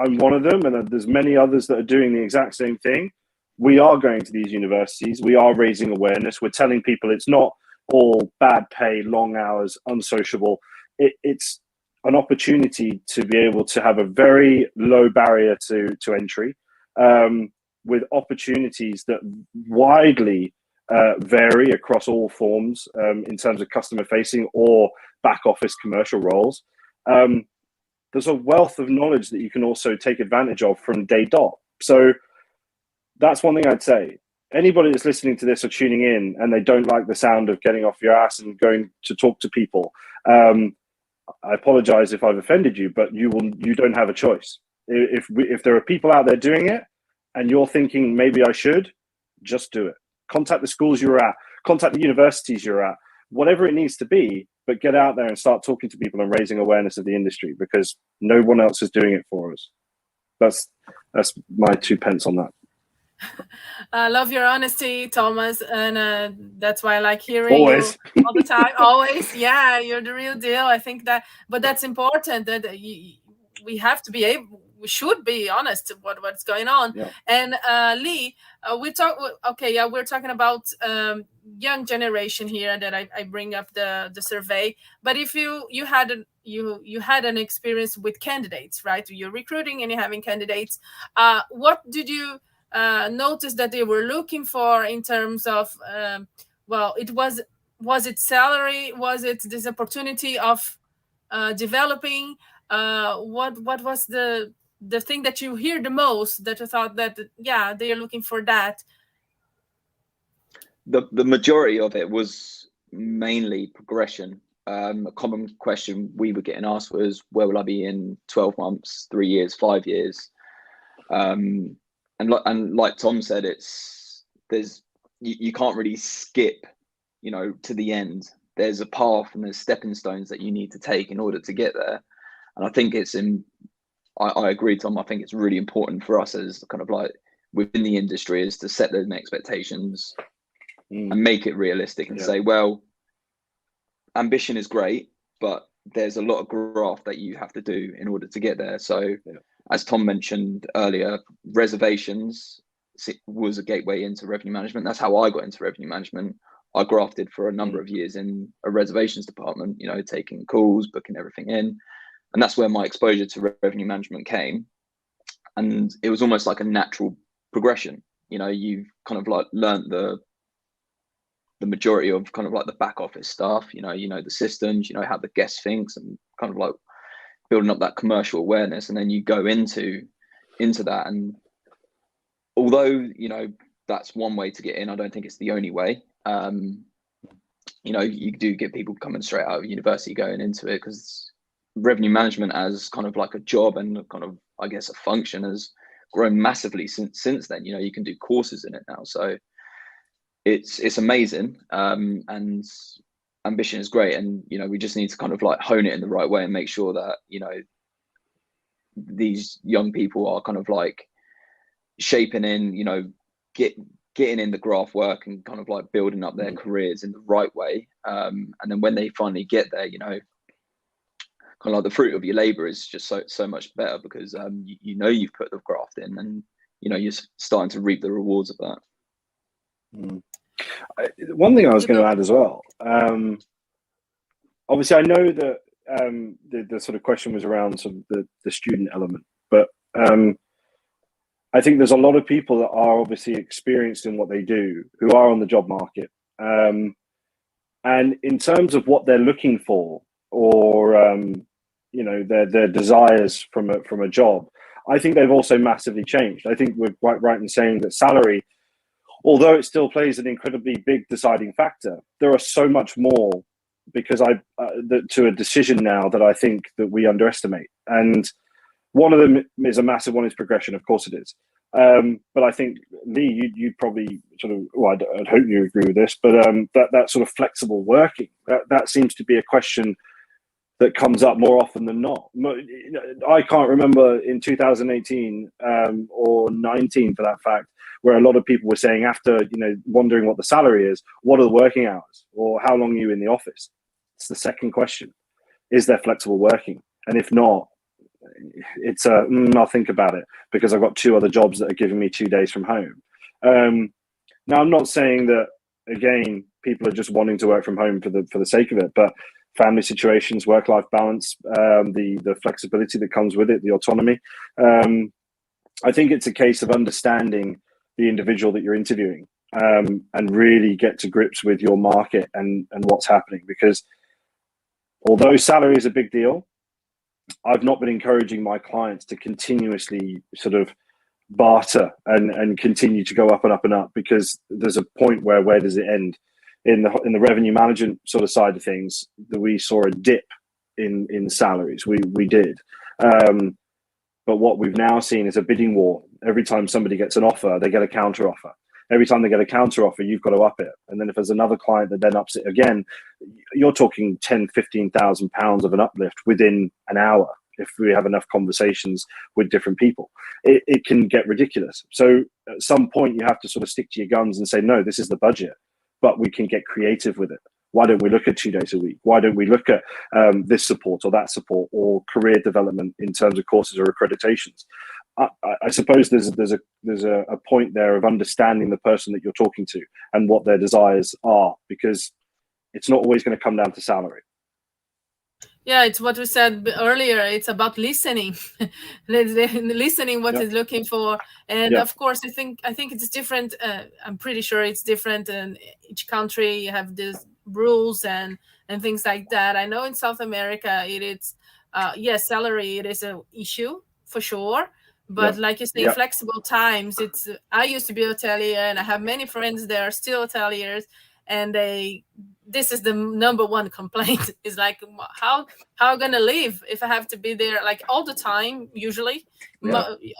I'm one of them, and there's many others that are doing the exact same thing. We are going to these universities. We are raising awareness. We're telling people it's not all bad pay, long hours, unsociable. It's an opportunity to be able to have a very low barrier to entry, with opportunities that widely vary across all forms in terms of customer facing or back office commercial roles. There's a wealth of knowledge that you can also take advantage of from day dot. So that's one thing I'd say. Anybody that's listening to this or tuning in and they don't like the sound of getting off your ass and going to talk to people, I apologize if I've offended you, but you don't have a choice. If there are people out there doing it and you're thinking maybe I should, just do it. Contact the schools you're at, contact the universities you're at, whatever it needs to be, but get out there and start talking to people and raising awareness of the industry, because no one else is doing it for us. That's my 2 pence on that. I love your honesty, Thomas, and that's why I like hearing Always. you all the time. Always, yeah, you're the real deal. I think but that's important that we have to be able. We should be honest what's going on. Yeah. And Lee, we're talking about young generation here that I bring up the survey. But if you had an experience with candidates, right? You're recruiting and you're having candidates. What did you notice that they were looking for in terms of was it salary, was it this opportunity of developing, what was the thing that you hear the most that you thought that they are looking for that? The majority of it was mainly progression. A common question we were getting asked was, where will I be in 12 months, 3 years, 5 years? And like Tom said, you can't really skip, to the end. There's a path and there's stepping stones that you need to take in order to get there. And I think I agree, Tom. I think it's really important for us as kind of like within the industry is to set those expectations and make it realistic and say, well, ambition is great, but there's a lot of graft that you have to do in order to get there. So as Tom mentioned earlier, reservations was a gateway into revenue management. That's how I got into revenue management. I grafted for a number of years in a reservations department, taking calls, booking everything in. And that's where my exposure to revenue management came. And it was almost like a natural progression. You've kind of like learned the majority of kind of like the back office stuff, the systems, how the guest thinks, and kind of like building up that commercial awareness. And then you go into that. And although, that's one way to get in, I don't think it's the only way. You do get people coming straight out of university going into it because revenue management as kind of like a job and kind of, I guess, a function has grown massively since then. You know, you can do courses in it now, so it's amazing. And ambition is great, and you know, we just need to kind of like hone it in the right way and make sure that, you know, these young people are kind of like shaping in, you know, getting in the graft work and kind of like building up their careers in the right way. And then when they finally get there, you know, kind of like the fruit of your labor is just so much better, because you know you've put the graft in, and you know you're starting to reap the rewards of that. One thing I was going to add as well, obviously I know that the sort of question was around sort of the student element, but I think there's a lot of people that are obviously experienced in what they do, who are on the job market, and in terms of what they're looking for, or you know, their desires from a job, I think they've also massively changed. I think we're quite right in saying that salary, although it still plays an incredibly big deciding factor, there are so much more, because to a decision now that I think that we underestimate. And one of them is a massive one, is progression. Of course it is. But I think, Lee, you probably sort of, well, I'd hope you agree with this, but that sort of flexible working, that seems to be a question that comes up more often than not. I can't remember in 2018 or 19, for that fact, where a lot of people were saying, after, you know, wondering what the salary is, what are the working hours, or how long are you in the office? It's the second question. Is there flexible working? And if not, it's I'll think about it, because I've got 2 other jobs that are giving me 2 days from home. Now, I'm not saying that, again, people are just wanting to work from home for the sake of it, but family situations, work-life balance, the flexibility that comes with it, the autonomy. I think it's a case of understanding the individual that you're interviewing, and really get to grips with your market and what's happening. Because although salary is a big deal, I've not been encouraging my clients to continuously sort of barter and continue to go up and up and up, because there's a point where does it end? In the revenue management sort of side of things, that we saw a dip in salaries. We did. But what we've now seen is a bidding war. Every time somebody gets an offer, they get a counter offer. Every time they get a counter offer, you've got to up it. And then if there's another client that then ups it again, you're talking 10, 15,000 pounds of an uplift within an hour. If we have enough conversations with different people, it can get ridiculous. So at some point you have to sort of stick to your guns and say, no, this is the budget, but we can get creative with it. Why don't we look at 2 days a week? Why don't we look at this support or that support, or career development in terms of courses or accreditations? I suppose there's a point there of understanding the person that you're talking to and what their desires are, because it's not always going to come down to salary. Yeah, it's what we said earlier. It's about listening, listening what is looking for, and of course, I think it's different. I'm pretty sure it's different in each country. You have these rules and things like that. I know in South America, it is yes, salary, it is an issue for sure. But like you say, flexible times. I used to be a hotelier, and I have many friends that are still hoteliers, and this is the number one complaint. Is like, how I'm gonna live if I have to be there like all the time, usually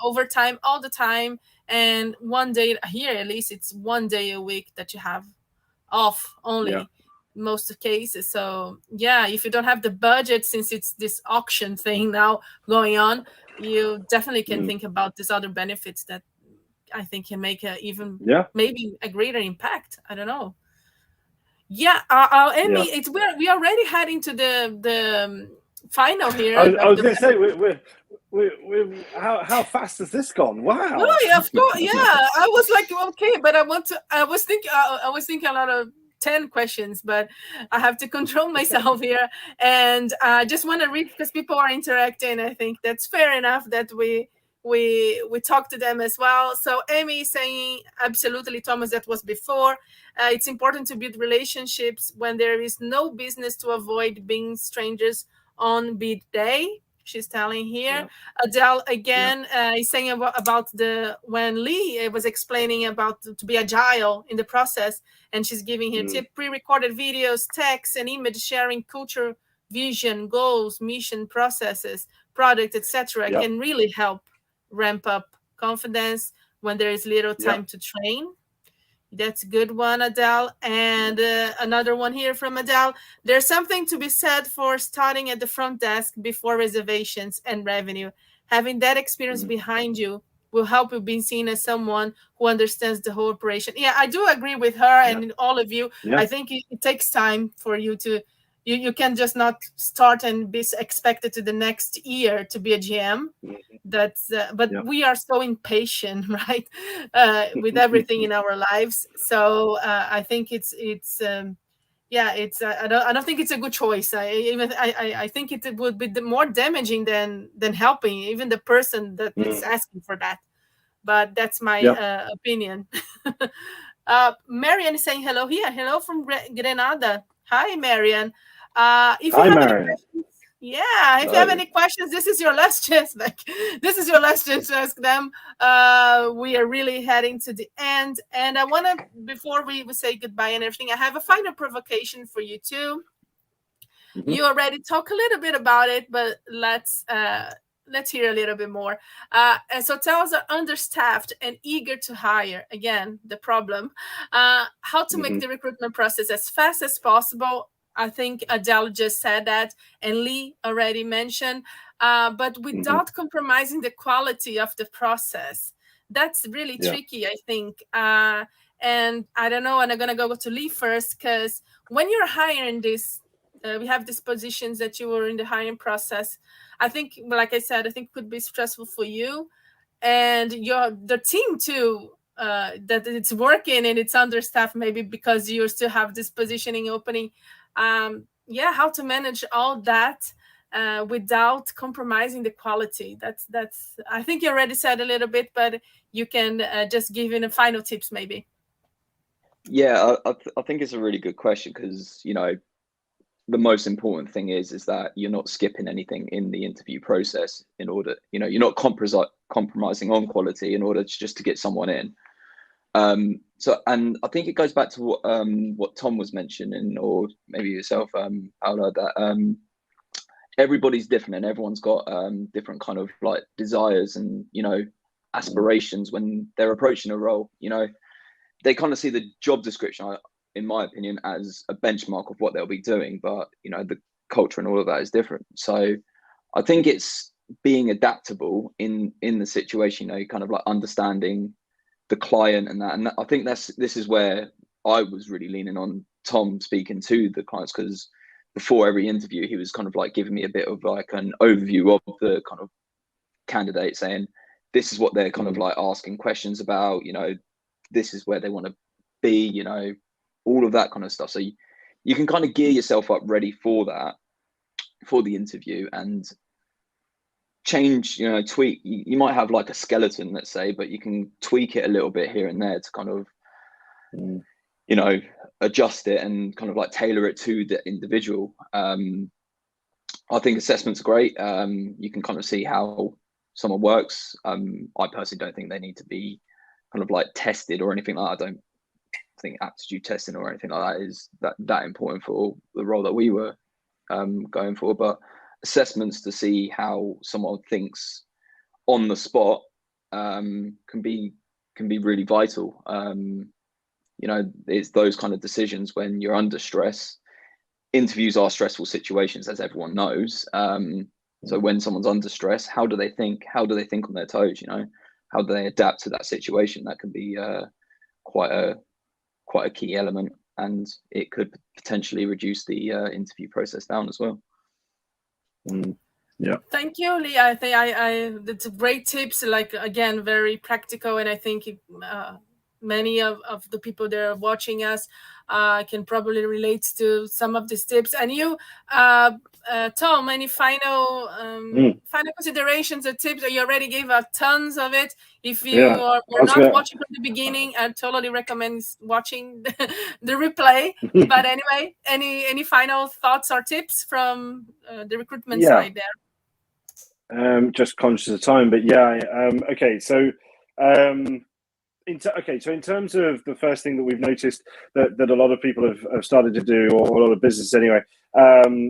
overtime all the time, and one day here, at least it's 1 day a week that you have off only. Most of cases. So if you don't have the budget, since it's this auction thing now going on, you definitely can think about these other benefits that I think can make maybe a greater impact. I don't know. Amy, we are already heading to the final here. I was going to say, we're how fast has this gone? Wow. Oh, yeah, of course. Yeah, I was like, okay, but I was thinking a lot of 10 questions, but I have to control myself here. And I just want to read, because people are interacting. I think that's fair enough that we talk to them as well. So Amy is saying, absolutely, Thomas, that was before. It's important to build relationships when there is no business, to avoid being strangers on bid day. She's telling here. Adele again is saying about when Lee was explaining about to be agile in the process, and she's giving here tip: pre-recorded videos, text, and image sharing culture vision, goals, mission, processes, product, etc., Yep. can really help ramp up confidence when there is little time Yep. to train. That's a good one, Adele. And another one here from Adele. There's something to be said for starting at the front desk before reservations and revenue. Having that experience behind you will help you being seen as someone who understands the whole operation. Yeah, I do agree with her and all of you. Yeah. I think it takes time for you to, you can just not start and be expected to the next year to be a GM. That's but we are so impatient, right, with everything in our lives. So I think it's yeah, it's I don't think it's a good choice. I think it would be more damaging than helping even the person that is asking for that. But that's my opinion. Marian is saying hello here. Hello from Grenada. Hi, Marian. If you Hi, have any Marian. questions, yeah, if you have any questions, this is your last chance. Like, this is your last chance to ask them. We are really heading to the end, and I want to, before we say goodbye and everything, I have a final provocation for you too. You already talk a little bit about it, but let's hear a little bit more. And so hotels are understaffed and eager to hire. Again, the problem. How to make the recruitment process as fast as possible. I think Adele just said that, and Lee already mentioned, but without compromising the quality of the process. That's really tricky, I think. And I don't know, and I'm going to go to Lee first, because when you're hiring this, we have these positions that you were in the hiring process. I think, like I said, I think it could be stressful for you and the team too, that it's working and it's understaffed, maybe because you still have this positioning opening. How to manage all that without compromising the quality. That's I think you already said a little bit, but you can just give in a final tips maybe. Yeah, I think it's a really good question, because the most important thing is that you're not skipping anything in the interview process in order, you're not compromising on quality in order to get someone in. So, and I think it goes back to what Tom was mentioning, or maybe yourself, Paolo, that everybody's different and everyone's got different kind of like desires and aspirations when they're approaching a role. They kind of see the job description, in my opinion, as a benchmark of what they'll be doing, but the culture and all of that is different. So I think it's being adaptable in the situation, kind of like understanding the client and that. And I think this is where I was really leaning on Tom speaking to the clients, because before every interview he was kind of like giving me a bit of like an overview of the kind of candidate, saying this is what they're kind of like asking questions about, this is where they want to be, all of that kind of stuff. So you can kind of gear yourself up ready for that, for the interview, and change, tweak. You might have like a skeleton, let's say, but you can tweak it a little bit here and there to kind of, adjust it and kind of like tailor it to the individual. I think assessments are great. You can kind of see how someone works. I personally don't think they need to be kind of like tested or anything like that. I don't think aptitude testing or anything like that is that important for the role that we were going for, but assessments to see how someone thinks on the spot can be really vital. It's those kind of decisions when you're under stress. Interviews are stressful situations, as everyone knows. So when someone's under stress, how do they think? How do they think on their toes? How do they adapt to that situation? That can be quite a key element, and it could potentially reduce the interview process down as well. Yeah. Thank you, Lee. I think that's great tips. Like, again, very practical, and I think many of the people that are watching us can probably relate to some of these tips. And you, Tom, any final considerations or tips? You already gave us tons of it. If you were not watching from the beginning, I totally recommend watching the replay. But anyway, any final thoughts or tips from the recruitment side there? Just conscious of time, but okay. So So in terms of the first thing that we've noticed that a lot of people have started to do, or a lot of businesses anyway,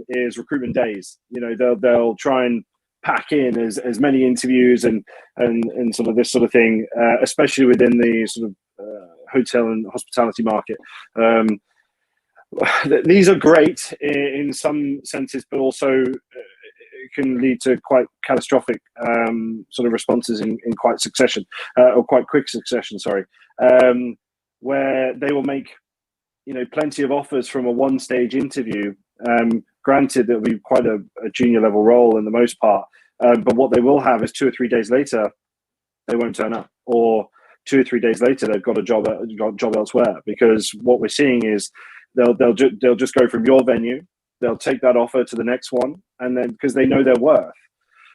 is recruitment days. They'll try and pack in as many interviews and sort of this sort of thing, especially within the sort of hotel and hospitality market. These are great in some senses, but also can lead to quite catastrophic sort of responses in quite succession, or quite quick succession, sorry, where they will make plenty of offers from a one-stage interview. Granted, that'll be quite a junior level role in the most part, but what they will have is 2 or 3 days later they won't turn up, or 2 or 3 days later they've got a job elsewhere, because what we're seeing is they'll just go from your venue, they'll take that offer to the next one, and then because they know their worth.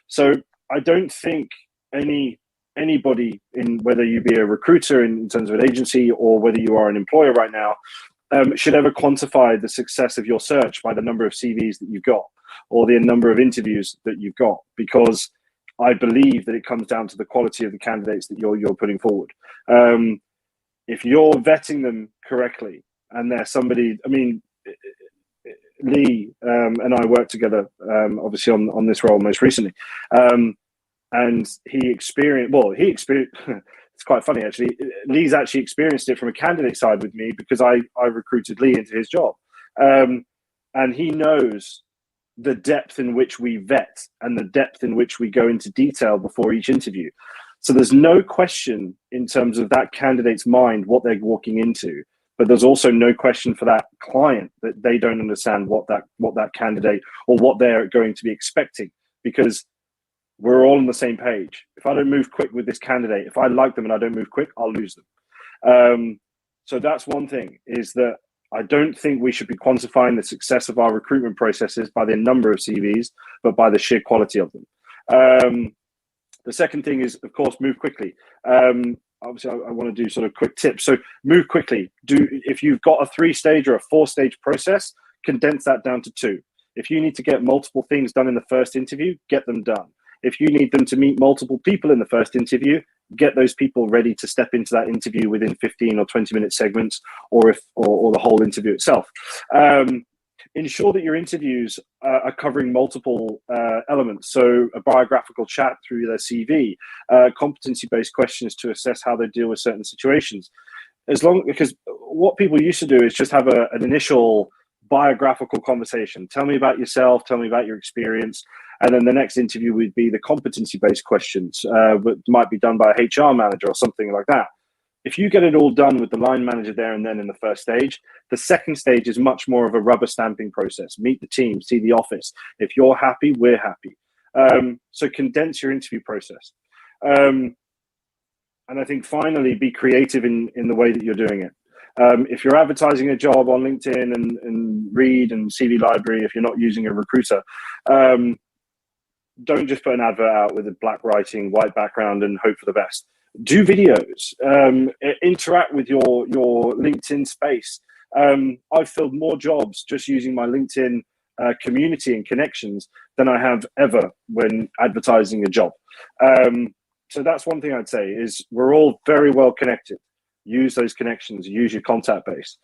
So I don't think anybody, in whether you be a recruiter in terms of an agency or whether you are an employer right now, should ever quantify the success of your search by the number of CVs that you've got or the number of interviews that you've got, because I believe that it comes down to the quality of the candidates that you're putting forward. If you're vetting them correctly and they're somebody, I mean, Lee and I worked together, obviously on this role most recently, and he experienced. It's quite funny actually. Lee's actually experienced it from a candidate side with me, because I recruited Lee into his job, and he knows the depth in which we vet and the depth in which we go into detail before each interview. So there's no question in terms of that candidate's mind what they're walking into. But there's also no question for that client that they don't understand what that candidate or what they're going to be expecting, because we're all on the same page. If I don't move quick with this candidate, if I like them and I don't move quick, I'll lose them. So that's one thing, is that I don't think we should be quantifying the success of our recruitment processes by the number of CVs, but by the sheer quality of them. The second thing is, of course, move quickly. Obviously, I want to do sort of quick tips. So move quickly. If you've got a 3-stage or a 4-stage process, condense that down to 2. If you need to get multiple things done in the first interview, get them done. If you need them to meet multiple people in the first interview, get those people ready to step into that interview within 15 or 20-minute segments, or the whole interview itself. Ensure that your interviews are covering multiple elements. So a biographical chat through their CV, competency-based questions to assess how they deal with certain situations. Because what people used to do is just have an initial biographical conversation. Tell me about yourself, tell me about your experience. And then the next interview would be the competency-based questions, but might be done by a HR manager or something like that. If you get it all done with the line manager there and then in the first stage, the second stage is much more of a rubber stamping process. Meet the team, see the office. If you're happy, we're happy. So condense your interview process. And I think finally, be creative in the way that you're doing it. If you're advertising a job on LinkedIn and Reed and CV Library, if you're not using a recruiter, don't just put an advert out with a black writing, white background and hope for the best. Do videos, interact with your LinkedIn space. I've filled more jobs just using my LinkedIn community and connections than I have ever when advertising a job. So that's one thing I'd say, is we're all very well connected. Use those connections, use your contact base.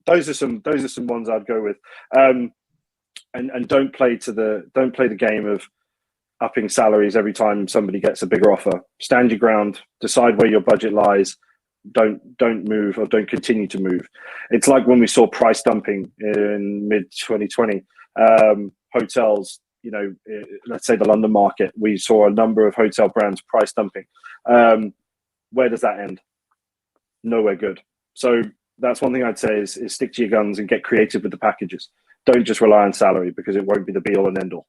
Those are some ones I'd go with. And don't play the game of upping salaries every time somebody gets a bigger offer. Stand your ground, decide where your budget lies. Don't move, or don't continue to move. It's like when we saw price dumping in mid 2020. Hotels, let's say the London market, we saw a number of hotel brands price dumping. Where does that end? Nowhere good. So that's one thing I'd say is stick to your guns and get creative with the packages. Don't just rely on salary, because it won't be the be all and end all.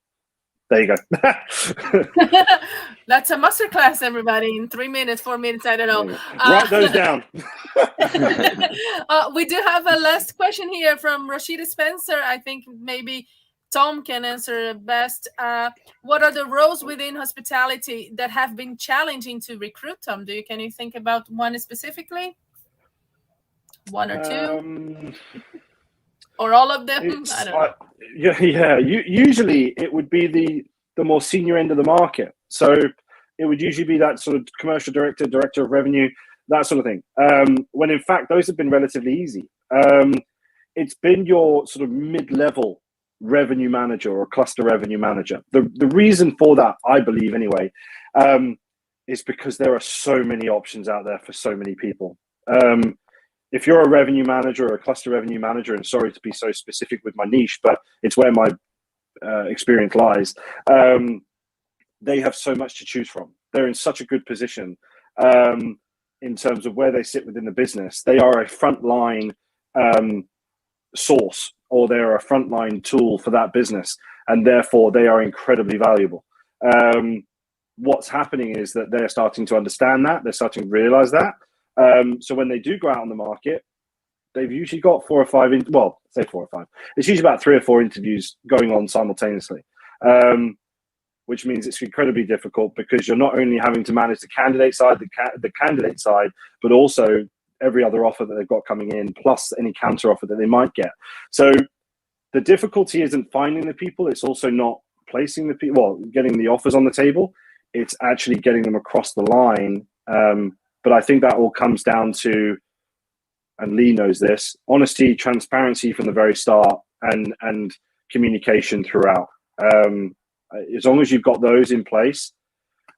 There you go. That's a masterclass, everybody, in 3 minutes, 4 minutes, I don't know. Write those down. We do have a last question here from Rashida Spencer. I think maybe Tom can answer best. What are the roles within hospitality that have been challenging to recruit, Tom? Can you think about one specifically? One or two? Or all of them? I don't know. Yeah. Usually it would be the more senior end of the market. So it would usually be that sort of commercial director of revenue. that sort of thing. When in fact, those have been relatively easy. It's been your sort of mid-level revenue manager or cluster revenue manager. The reason for that, I believe anyway, is because there are so many options out there for so many people. If you're a revenue manager or a cluster revenue manager, and sorry to be so specific with my niche, but it's where my experience lies, they have so much to choose from. They're in such a good position in terms of where they sit within the business. They are a frontline source, or they're a frontline tool for that business, and therefore they are incredibly valuable. What's happening is that they're starting to understand that, they're starting to realize that. So when they do go out on the market, they've usually got 4 or 5, say 4 or 5. It's usually about 3 or 4 interviews going on simultaneously, which means it's incredibly difficult because you're not only having to manage the candidate side, the candidate side, but also every other offer that they've got coming in, plus any counter offer that they might get. So the difficulty isn't finding the people, it's also not placing the people, well, getting the offers on the table, it's actually getting them across the line. But I think that all comes down to, and Lee knows this, honesty, transparency from the very start, and communication throughout. As long as you've got those in place,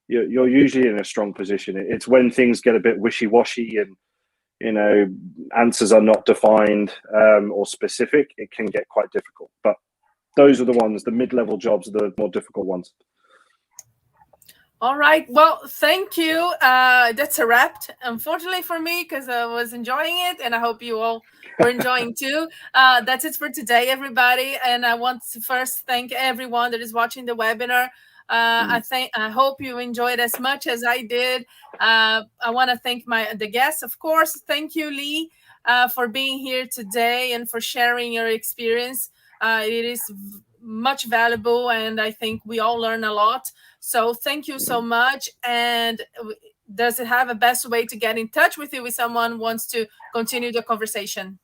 you're usually in a strong position. It's when things get a bit wishy-washy and, you know, answers are not defined or specific, it can get quite difficult. But those are the ones, the mid-level jobs are the more difficult ones. All right. Well, thank you. That's a wrap, unfortunately for me, because I was enjoying it, and I hope you all were enjoying too. That's it for today, everybody. And I want to first thank everyone that is watching the webinar. I hope you enjoyed as much as I did. I want to thank the guests, of course. Thank you, Lee, for being here today and for sharing your experience. It is much valuable, and I think we all learn a lot. So thank you so much. And does it have a best way to get in touch with you if someone wants to continue the conversation?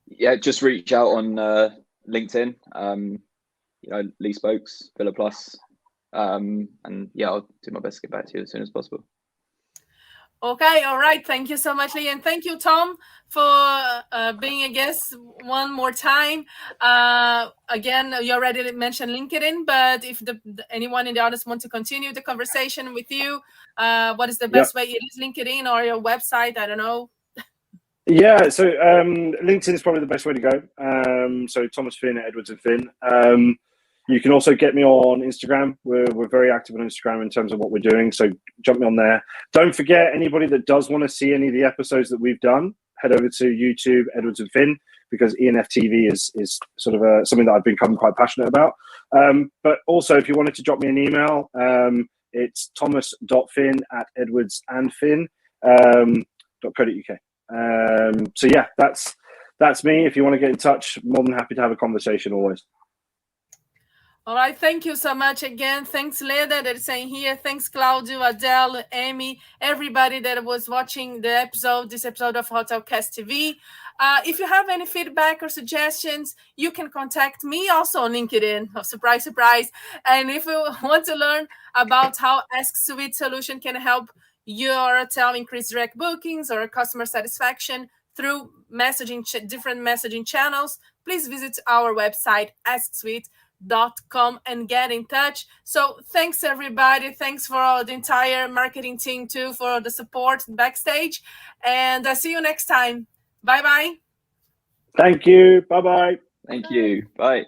Yeah, just reach out on LinkedIn. You know, Lee Spokes, Villa Plus, and yeah, I'll do my best to get back to you as soon as possible. Okay, all right. Thank you so much, Lee. And thank you, Tom, for being a guest one more time. Again, you already mentioned LinkedIn, but if anyone in the audience wants to continue the conversation with you, what is the best way? It is LinkedIn or your website? I don't know. Yeah, so LinkedIn is probably the best way to go. So Thomas Finn at Edwards and Finn. You can also get me on Instagram. We're very active on Instagram in terms of what we're doing. So jump me on there. Don't forget, anybody that does want to see any of the episodes that we've done, head over to YouTube, Edwards and Finn, because ENFTV is sort of something that I've become quite passionate about. But also, if you wanted to drop me an email, it's thomas.finn@edwardsandfinn.co.uk. So yeah, that's me. If you want to get in touch, more than happy to have a conversation always. All right, thank you so much again. Thanks, Leda, that is saying here. Thanks, Claudio, Adele, Amy, everybody that was watching this episode of Hotelcast TV. If you have any feedback or suggestions, you can contact me also on LinkedIn. Oh, surprise, surprise. And if you want to learn about how Ask Suite solution can help your hotel increase direct bookings or customer satisfaction through different messaging channels, please visit our website, AskSuite.com, and get in touch. So thanks everybody. Thanks for the entire marketing team too for the support backstage, and I'll see you next time. Bye bye. Thank you. Bye bye. Thank you. Bye.